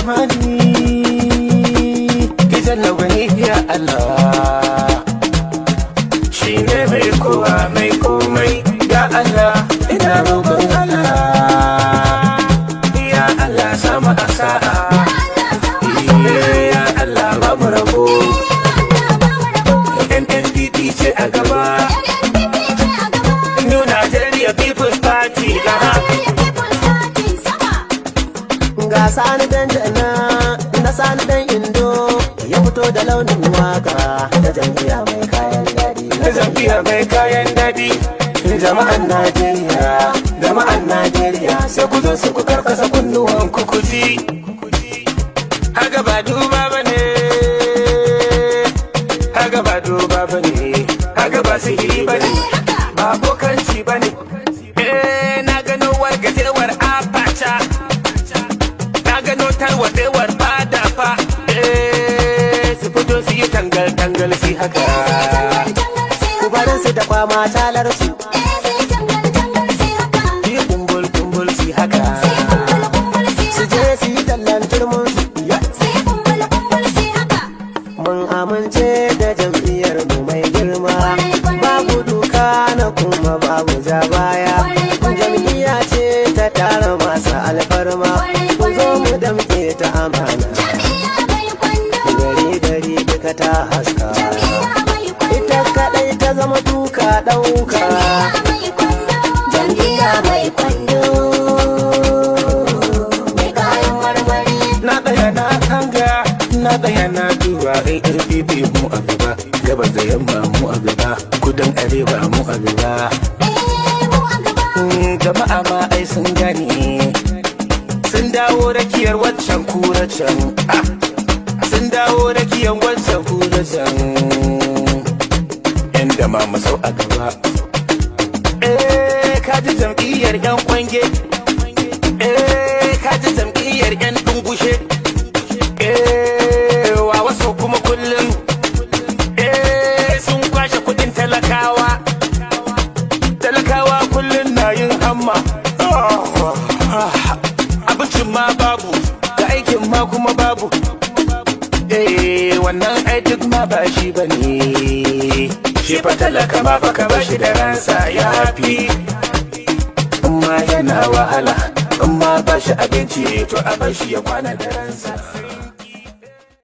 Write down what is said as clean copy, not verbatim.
zamani kijan na wani ya Allah shi ne mai kowa mai komai ya Allah ina roƙon Allah ya Allah sama a sa'a ya Allah ba mu rabo NNPP ce a gaba New Nigeria People's Party ga sani dan jana na sani dan indo ya fito da launin waka da jam'iyya mai kayan dadi na jam'iyya mai kayan dadi jama'an Najeriya sai ku zo su ku karkasa kunnuwan ku kuji haga ba duba bane haga ba duba bane haga ba sihiri bane ba bokanci bane na gano wargajewar apacha na gano tarwatsewar fada fa su fito su yi tangal si haka ku barin su da kwama talar su yi kumbul si haka su je su yi tallan turmun su mun amince da jam'iyyar mu mai girma babu duka na kuma babu ja baya jam'iyya ce ta tara masu alfarma ku zo mu damke ta amana gari duka ta haska ita kadai ta zama duka dauka jam'iyya mai kwando mai kayan marmari na tsaya na hanga na tsaya na duba ARPP mu a gaba gabas da yamma mu a gaba kudan arewa mu a gaba jama'a ma ai sun gane sun dawo rakiyar waccan kura can sun dawo rakiyar waccan kura can yan da ma masau a gaba kaji jam'iyyar yan kwange kaji jam'iyyar yan dungushe wa wasu kuma kullum sun kwashe kudin talakawa kullum na yin hamma abincin ma babu da aikin ma kuma babu wannan ai duk ma ba shi bane shi fa talaka ma fa ka bashi da ransa ya fi amma yana wahala amma ba shi abinci to a bashi ya kwana da ransa